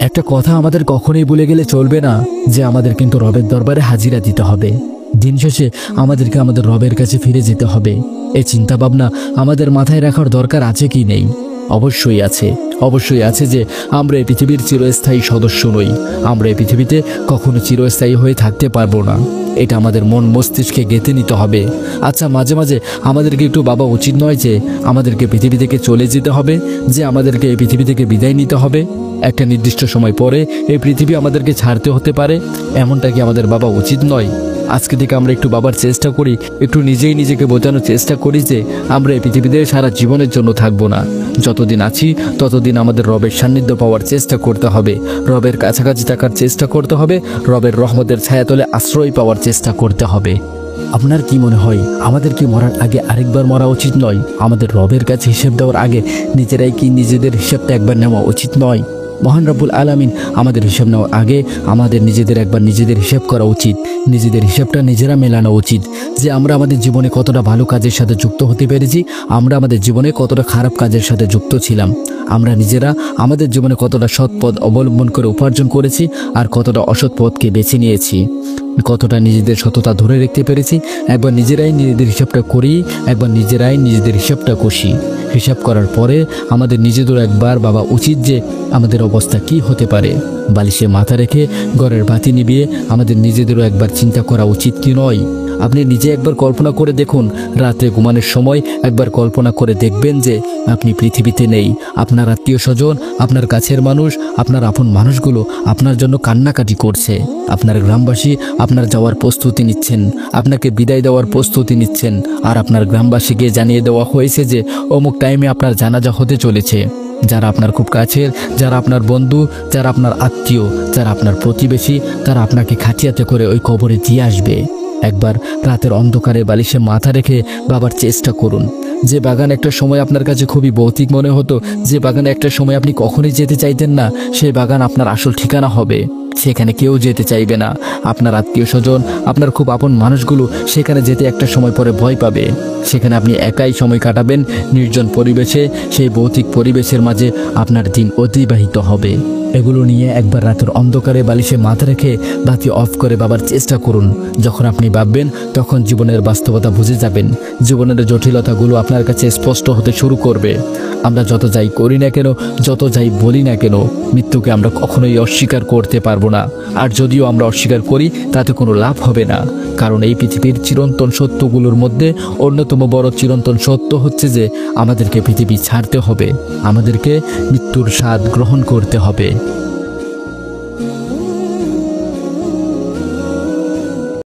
একটা কথা আমাদের কখনোই ভুলে গেলে চলবে না যে আমাদের কিন্তু রবের দরবারে হাজিরা দিতে হবে। দিন শেষে আমাদেরকে আমাদের রবের কাছে ফিরে যেতে হবে। এই চিন্তা ভাবনা আমাদের মাথায় রাখার দরকার আছে কি নেই? অবশ্যই আছে, অবশ্যই আছে যে আমরা এই পৃথিবীর চিরস্থায়ী সদস্য নই। আমরা এই পৃথিবীতে কখনো চিরস্থায়ী হয়ে থাকতে পারবো না। এটা আমাদের মন মস্তিষ্কে গেঁথে নিতে হবে। আচ্ছা, মাঝে মাঝে আমাদেরকে একটু ভাবা উচিত নয় যে আমাদেরকে পৃথিবী থেকে চলে যেতে হবে, যে আমাদেরকে এই পৃথিবী থেকে বিদায় নিতে হবে? একটা নির্দিষ্ট সময় পরে এই পৃথিবী আমাদেরকে ছাড়তে হতে পারে, এমনটা কি আমাদের ভাবা উচিত নয়? আজকে থেকে আমরা একটু ভাবার চেষ্টা করি, একটু নিজেই নিজেকে বোঝানোর চেষ্টা করি যে আমরা এই পৃথিবীতে সারা জীবনের জন্য থাকবো না। যতদিন আছি ততদিন আমাদের রবের সান্নিধ্য পাওয়ার চেষ্টা করতে হবে, রবের কাছাকাছি থাকার চেষ্টা করতে হবে, রবের রহমতের ছায়াতলে আশ্রয় পাওয়ার চেষ্টা করতে হবে। আপনার কি মনে হয় আমাদের কি মরার আগে আরেকবার মরা উচিত নয়? আমাদের রবের কাছে হিসেব দেওয়ার আগে নিজেরাই কি নিজেদের হিসাবটা একবার নেওয়া উচিত নয়? মহান রব্বুল আলামিন আমাদের হিসাব নেওয়ার আগে আমাদের নিজেদের একবার নিজেদের হিসাব করা উচিত। নিজেদের হিসাবটা নিজেরা মেলানো উচিত যে আমরা আমাদের জীবনে কতটা ভালো কাজের সাথে যুক্ত হতে পেরেছি, আমরা আমাদের জীবনে কতটা খারাপ কাজের সাথে যুক্ত ছিলাম, আমরা নিজেরা আমাদের জীবনে কতটা সৎ পথ অবলম্বন করে উপার্জন করেছি আর কতটা অসৎ পথকে বেছে নিয়েছি, কতটা নিজেদের সততা ধরে রাখতে পেরেছি। একবার নিজেরাই নিজেদের হিসাবটা করি, একবার নিজেরাই নিজেদের হিসাবটা কষি। হিসাব করার পরে আমাদের নিজেদের একবার ভাবা উচিত যে আমাদের অবস্থা কি হতে পারে। বালিশে মাথা রেখে ঘরের বাতি নিভিয়ে আমাদের নিজেদেরও একবার চিন্তা করা উচিত কি নয়? আপনি নিজে একবার কল্পনা করে দেখুন, রাতে ঘুমানোর সময় একবার কল্পনা করে দেখবেন যে আপনি পৃথিবীতে নেই। আপনার আত্মীয় স্বজন, আপনার কাছের মানুষ, আপনার আপন মানুষগুলো আপনার জন্য কান্নাকাটি করছে। আপনার গ্রামবাসী আপনার যাওয়ার প্রস্তুতি নিচ্ছেন, আপনাকে বিদায় দেওয়ার প্রস্তুতি নিচ্ছেন। আর আপনার গ্রামবাসীকে জানিয়ে দেওয়া হয়েছে যে অমুক টাইমে আপনার জানাজা হতে চলেছে। যারা আপনার খুব কাছের, যারা আপনার বন্ধু, যারা আপনার আত্মীয়, যারা আপনার প্রতিবেশী, তারা আপনাকে খাটিয়াতে করে ওই কবরে দিয়ে আসবে। একবার রাতের অন্ধকারে বালিশে মাথা রেখে ভাবার চেষ্টা করুন যে বাগান একটা সময় আপনার কাছে খুবই ভৌতিক মনে হতো, যে বাগানে একটা সময় আপনি কখনোই যেতে চাইতেন না, সেই বাগান আপনার আসল ঠিকানা হবে। সেখানে কেউ যেতে চাইবে না। আপনার আত্মীয় স্বজন, আপনার খুব আপন মানুষগুলো সেখানে যেতে একটা সময় পরে ভয় পাবে। সেখানে আপনি একাই সময় কাটাবেন, নির্জন পরিবেশে। সেই ভৌতিক পরিবেশের মাঝে আপনার দিন অতিবাহিত হবে। এগুলো নিয়ে একবার রাতের অন্ধকারে বালিশে মাথা রেখে বাতি অফ করে ভাবার চেষ্টা করুন। যখন আপনি ভাববেন তখন জীবনের বাস্তবতা বুঝে যাবেন, জীবনের জটিলতাগুলো আপনার কাছে স্পষ্ট হতে শুরু করবে। আমরা যত যাই করি না কেন, যত যাই বলি না কেন, মৃত্যুকে আমরা কখনোই অস্বীকার করতে পারবো না। আর যদিও আমরা অস্বীকার করি তাতে কোনো লাভ হবে না, কারণ এই পৃথিবীর চিরন্তন সত্যগুলোর মধ্যে অন্যতম বড় চিরন্তন সত্য হচ্ছে যে আমাদেরকে পৃথিবী ছাড়তে হবে, আমাদেরকে মৃত্যুর স্বাদ গ্রহণ করতে হবে।